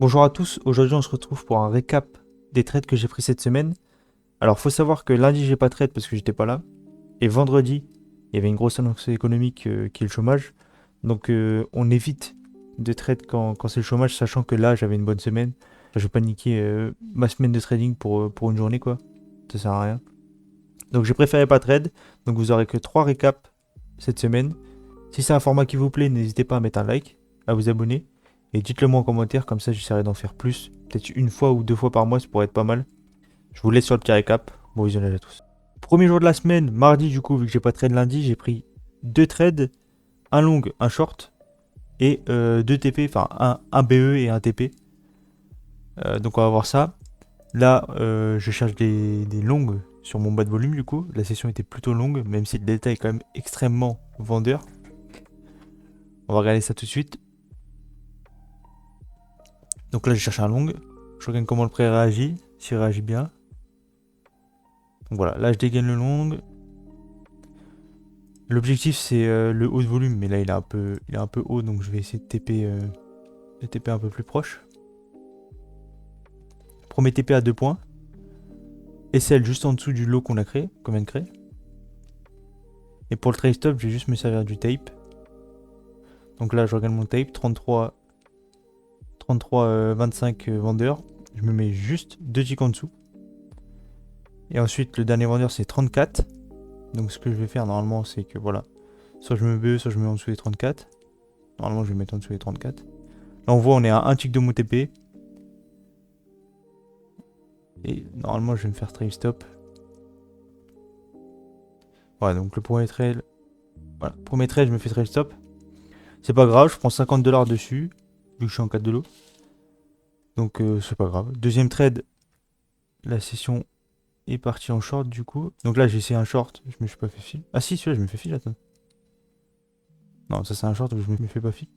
Bonjour à tous, aujourd'hui on se retrouve pour un récap des trades que j'ai pris cette semaine. Alors faut savoir que lundi j'ai pas de trade parce que j'étais pas là. Et vendredi, il y avait une grosse annonce économique qui est le chômage. Donc on évite de trade quand c'est le chômage, sachant que là j'avais une bonne semaine. Enfin, je vais pas niquer ma semaine de trading pour une journée quoi. Ça sert à rien. Donc j'ai préféré pas trade. Donc vous aurez que 3 récaps cette semaine. Si c'est un format qui vous plaît, n'hésitez pas à mettre un like, à vous abonner. Et dites-le moi en commentaire, comme ça j'essaierai d'en faire plus. Peut-être une fois ou deux fois par mois, ça pourrait être pas mal. Je vous laisse sur le petit récap. Bon visionnage à tous. Premier jour de la semaine, mardi du coup, vu que j'ai pas de trade lundi, j'ai pris 2 trades, un long, un short, et 2 TP, enfin un BE et un TP. Donc on va voir ça. Là, je cherche des longues sur mon bas de volume du coup. La session était plutôt longue, même si le détail est quand même extrêmement vendeur. On va regarder ça tout de suite. Donc là, je cherche un long. Je regarde comment le prêt réagit, s'il réagit bien. Donc voilà, là je dégaine le long. L'objectif c'est le haut de volume, mais là il est un peu haut, donc je vais essayer de TP un peu plus proche. Premier TP à 2 points. SL juste en dessous du lot qu'on vient de créer. Et pour le trade stop, je vais juste me servir du tape. Donc là je regarde mon tape, 33, 25 vendeurs. Je me mets juste 2 ticks en dessous. Et ensuite le dernier vendeur c'est 34. Donc ce que je vais faire normalement c'est que voilà. Soit je me BE, soit je me mets en dessous des 34. Normalement, je vais mettre en dessous des 34. Là, on voit, on est à un tick de mon TP. Et normalement, je vais me faire trail stop. Voilà, donc le premier trail. Voilà, premier trail, je me fais trail stop. C'est pas grave, je prends 50$ dessus. Vu que je suis en 4 de l'eau. Donc, c'est pas grave. Deuxième trade, la session est partie en short du coup. Donc là, j'ai essayé un short. Je me suis pas fait fil. Ah si, celui-là, je me fais fil, attends. Non, ça c'est un short où je me fais pas fil.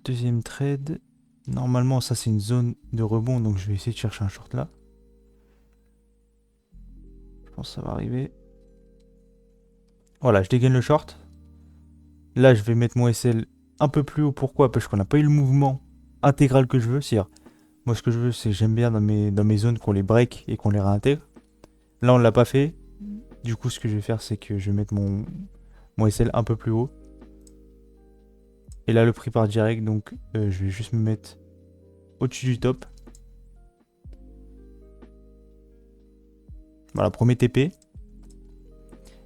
Deuxième trade. Normalement, ça c'est une zone de rebond, donc je vais essayer de chercher un short là. Je pense que ça va arriver. Voilà, je dégaine le short. Là, je vais mettre mon SL un peu plus haut. Pourquoi? Parce qu'on n'a pas eu le mouvement intégral que je veux. C'est-à-dire, moi, ce que je veux, c'est j'aime bien dans mes zones qu'on les break et qu'on les réintègre. Là, on ne l'a pas fait. Du coup, ce que je vais faire, c'est que je vais mettre mon SL un peu plus haut. Et là, le prix part direct. Donc, je vais juste me mettre au-dessus du top. Voilà, premier TP. Et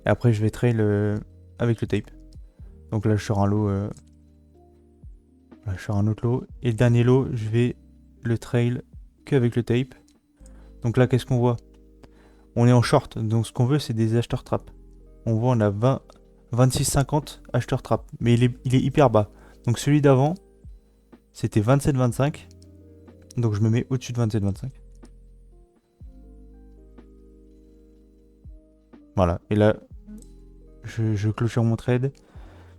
après, je vais trail avec le tape. Donc là, je sors un lot. Là, je sors un autre lot. Et le dernier lot, je vais le trail qu'avec le tape. Donc là, qu'est-ce qu'on voit? On est en short. Donc ce qu'on veut, c'est des acheteurs trap. On voit, on a 26,50 acheteurs trap. Mais il est hyper bas. Donc celui d'avant, c'était 27,25. Donc je me mets au-dessus de 27,25. Voilà. Et là, je clôture mon trade.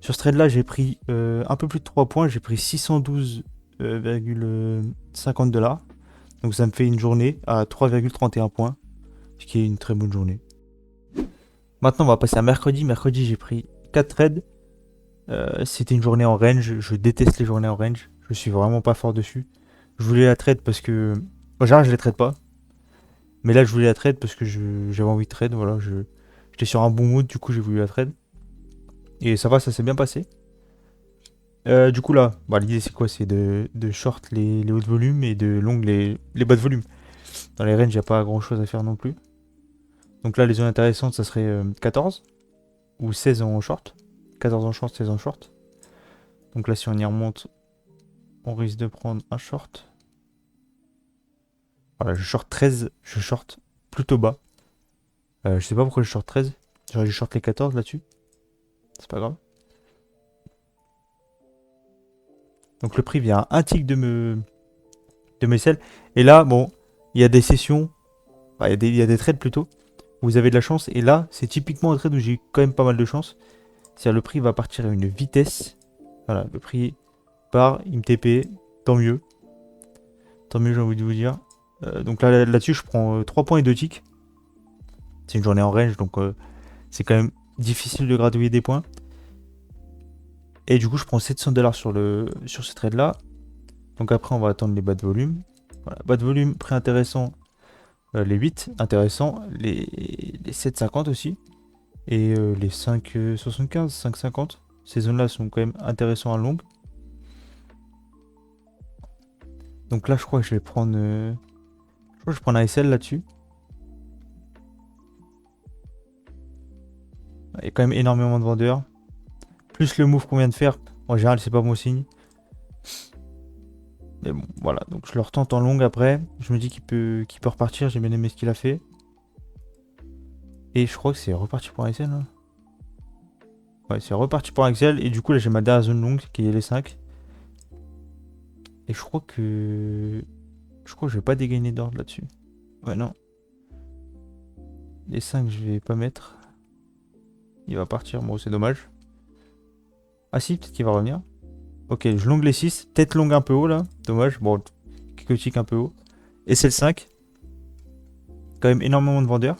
Sur ce trade-là, j'ai pris un peu plus de 3 points. J'ai pris 612,50$. Donc ça me fait une journée à 3,31 points. Ce qui est une très bonne journée. Maintenant, on va passer à mercredi. Mercredi, j'ai pris 4 trades. C'était une journée en range. Je déteste les journées en range. Je suis vraiment pas fort dessus. Je voulais la trade parce que... En général, je les trade pas. Mais là, je voulais la trade parce que j'avais envie de trade. Voilà, j'étais sur un bon mood. Du coup, j'ai voulu la trade. Et ça va, ça s'est bien passé. Du coup, là, bah, l'idée, c'est quoi? C'est de short les hauts de volume et de long les bas de volume. Dans les ranges, il n'y a pas grand chose à faire non plus. Donc là, les zones intéressantes, ça serait 14 ou 16 en short. 14 en short, 16 en short. Donc là, si on y remonte, on risque de prendre un short. Voilà, je short 13, je short plutôt bas. Je sais pas pourquoi je short 13. J'aurais dû short les 14 là-dessus. C'est pas grave. Donc le prix vient à un tick de mes selles. Et là, bon, il y a des sessions, enfin, il y a des trades plutôt, où vous avez de la chance. Et là, c'est typiquement un trade où j'ai eu quand même pas mal de chance. C'est-à-dire le prix va partir à une vitesse. Voilà, le prix part, il me TP, tant mieux. Tant mieux, j'ai envie de vous dire. Donc là-dessus, je prends 3 points et 2 ticks. C'est une journée en range, donc c'est quand même difficile de gradouiller des points. Et du coup, je prends 700 $ sur ce trade-là. Donc après, on va attendre les bas de volume. Voilà, bas de volume, prix intéressant, les 8 intéressants, les 7,50 aussi. Et les 5,75, 5,50. Ces zones-là sont quand même intéressantes à longue. Donc là, je crois que je vais prendre... je crois que je prends un ASL là-dessus. Il y a quand même énormément de vendeurs. Plus le move qu'on vient de faire, en général, c'est pas bon signe. Mais bon, voilà. Donc je le retente en longue après. Je me dis qu'il peut repartir. J'ai bien aimé ce qu'il a fait. Et je crois que c'est reparti pour un ASL là. Ouais, c'est reparti pour un Excel. Et du coup, là, j'ai ma dernière zone longue qui est les 5. Et je crois que... Je crois que je vais pas dégainer d'ordre là-dessus. Ouais, non. Les 5, je vais pas mettre. Il va partir. Bon, c'est dommage. Ah si, peut-être qu'il va revenir. Ok, je longue les 6. Tête longue un peu haut, là. Dommage. Bon, quelques ticks un peu haut. Et c'est le 5. Quand même énormément de vendeurs.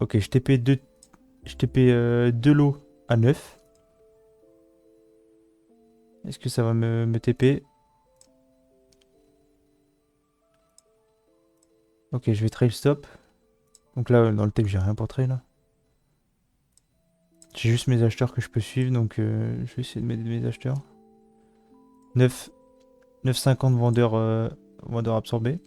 Ok, je TP 2 lots à 9. Est-ce que ça va me TP? Ok, je vais trail stop. Donc là, dans le tape, j'ai rien pour trail là. J'ai juste mes acheteurs que je peux suivre, donc je vais essayer de mettre mes acheteurs. 9,50 vendeurs absorbés.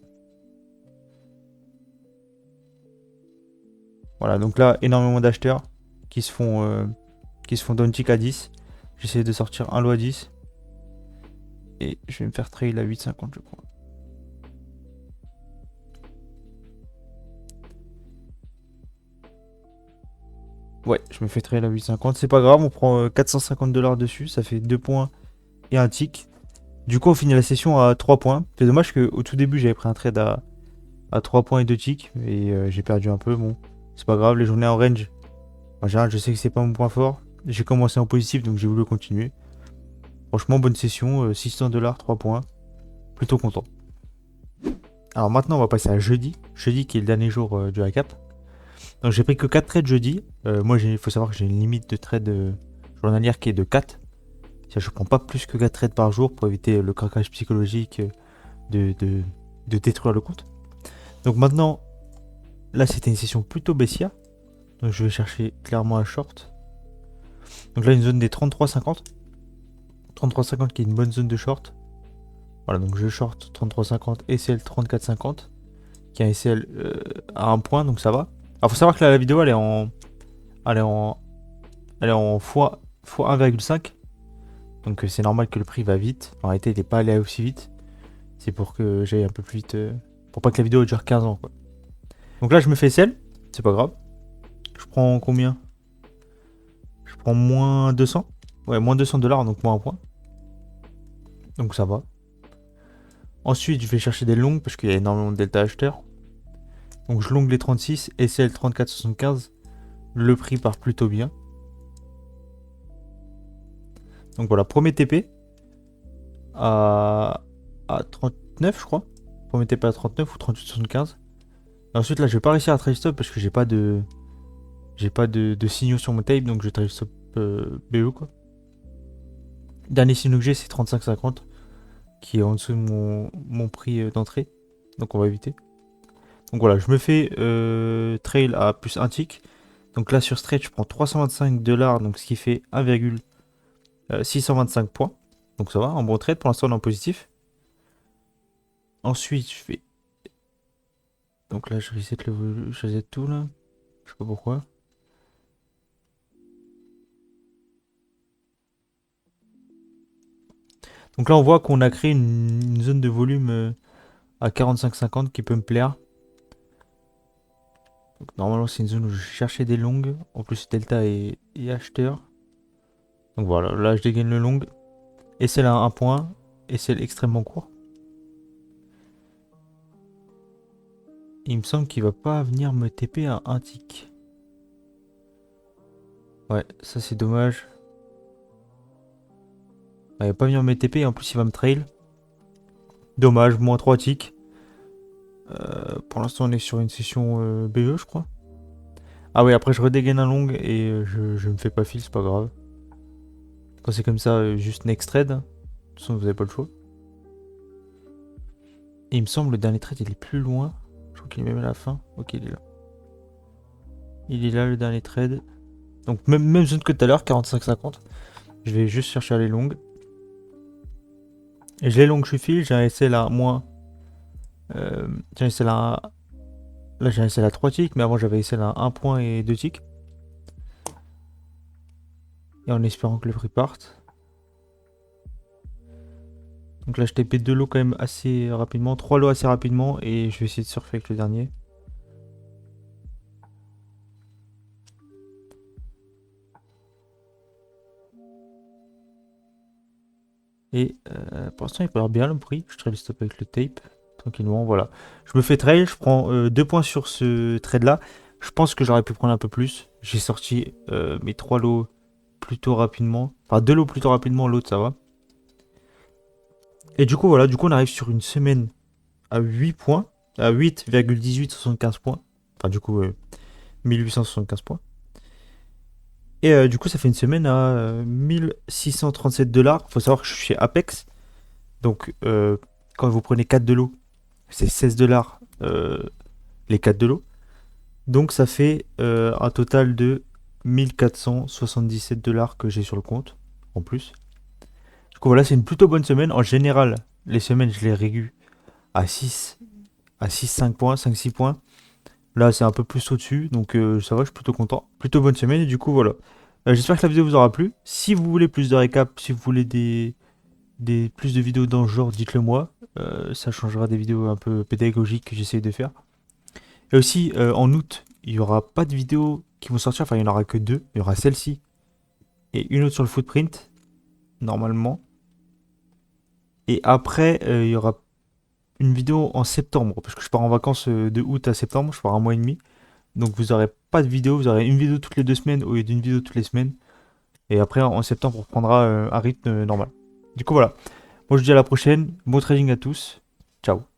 Voilà, donc là, énormément d'acheteurs qui se font down tick à 10. J'essaie de sortir un lot à 10. Et je vais me faire trail à 8,50 je crois. Ouais, je me fais trail à 8,50. C'est pas grave, on prend 450 $ dessus. Ça fait 2 points et un tick. Du coup, on finit la session à 3 points. C'est dommage qu'au tout début, j'avais pris un trade à 3 points et 2 ticks. Et j'ai perdu un peu. Bon, c'est pas grave, les journées en range. En général, je sais que c'est pas mon point fort. J'ai commencé en positif, donc j'ai voulu continuer. Franchement, bonne session. 600 $, 3 points. Plutôt content. Alors maintenant, on va passer à jeudi. Jeudi qui est le dernier jour du récap. Donc j'ai pris que 4 trades jeudi. Moi, il faut savoir que j'ai une limite de trade journalière qui est de 4. Je prends pas plus que 4 trades par jour pour éviter le craquage psychologique de détruire le compte. Donc maintenant, là c'était une session plutôt baissière. Donc je vais chercher clairement un short. Donc là une zone des 33,50. 33,50 qui est une bonne zone de short. Voilà, donc je short 33,50 et SL 34,50 qui a un SL à 1 point, donc ça va. Alors faut savoir que là la vidéo elle est en x 1,5. Donc c'est normal que le prix va vite. En réalité il n'est pas allé aussi vite. C'est pour que j'aille un peu plus vite. Pour pas que la vidéo dure 15 ans quoi. Donc là je me fais SL. C'est pas grave. Je prends combien? Je prends moins 200. Ouais, moins 200 $, donc moins 1 point. Donc ça va. Ensuite, je vais chercher des longues parce qu'il y a énormément de delta acheteurs. Donc je longue les 36, SL 34,75. Le prix part plutôt bien. Donc voilà, premier TP à 39, je crois. Premier TP à 39 ou 38,75. Ensuite, là, je vais pas réussir à trade stop parce que j'ai pas de signaux sur mon tape, donc je trade stop BE quoi. Dernier signe que j'ai, c'est 35,50 qui est en dessous de mon prix d'entrée. Donc on va éviter. Donc voilà, je me fais trail à plus 1 tick. Donc là sur stretch, je prends 325 $, donc ce qui fait 1,625 points. Donc ça va, un bon trade. Pour l'instant on est en positif. Ensuite je fais... Donc là je reset tout là. Je sais pas pourquoi. Donc là on voit qu'on a créé une zone de volume à 45,50 qui peut me plaire. Donc normalement c'est une zone où je cherchais des longues. En plus delta et acheteur. Donc voilà, là je dégaine le long. Et celle à 1 point. Et celle extrêmement court. Il me semble qu'il va pas venir me TP à 1 tick. Ouais, ça c'est dommage. Il va pas venir me TP et en plus il va me trail. Dommage, moins 3 ticks. Pour l'instant on est sur une session BE je crois. Ah ouais, après je redégaine un long et je me fais pas fil, c'est pas grave. Quand c'est comme ça, juste next trade. De toute façon, vous avez pas le choix. Et il me semble le dernier trade, il est plus loin. Je crois qu'il est même à la fin. Ok, il est là. Il est là, le dernier trade. Donc même zone que tout à l'heure, 45-50. Je vais juste chercher les longues. Et je les longues, je suis fil. J'ai un SL à moins. J'ai un SL à. Là, j'ai un SL à 3 ticks, mais avant j'avais SL à 1 point et 2 ticks. Et en espérant que le prix parte. Donc là, je TP 2 lots quand même assez rapidement. 3 lots assez rapidement. Et je vais essayer de surfer avec le dernier. Et pour l'instant, il peut avoir bien le prix. Je trail stop avec le tape. Tranquillement, voilà. Je me fais trail. Je prends 2 points sur ce trade là. Je pense que j'aurais pu prendre un peu plus. J'ai sorti mes 3 lots plutôt rapidement. Enfin, 2 lots plutôt rapidement. L'autre, ça va. Et du coup, voilà. Du coup, on arrive sur une semaine à 8 points. À 8,1875 points. Enfin, du coup, 1875 points. Et du coup, ça fait une semaine à 1637 $. Faut savoir que je suis chez Apex. Donc, quand vous prenez 4 de l'eau, c'est 16 $ les 4 de l'eau. Donc, ça fait un total de 1477 $ que j'ai sur le compte, en plus. Du coup, voilà, c'est une plutôt bonne semaine. En général, les semaines, je les régule à 6, à 6, 5 points, 5, 6 points. Là, c'est un peu plus au-dessus, donc ça va, je suis plutôt content. Plutôt bonne semaine, et du coup, voilà. J'espère que la vidéo vous aura plu. Si vous voulez plus de récap, si vous voulez plus de vidéos dans ce genre, dites-le moi. Ça changera des vidéos un peu pédagogiques que j'essaye de faire. Et aussi, en août, il n'y aura pas de vidéos qui vont sortir. Enfin, il n'y en aura que deux. Il y aura celle-ci et une autre sur le footprint, normalement. Et après, il y aura une vidéo en septembre. Parce que je pars en vacances de août à septembre. Je pars un mois et demi. Donc vous n'aurez pas de vidéo. Vous aurez une vidéo toutes les 2 semaines au lieu d'une vidéo toutes les semaines. Et après, en septembre, on reprendra un rythme normal. Du coup, voilà. Moi, je vous dis à la prochaine. Bon trading à tous. Ciao.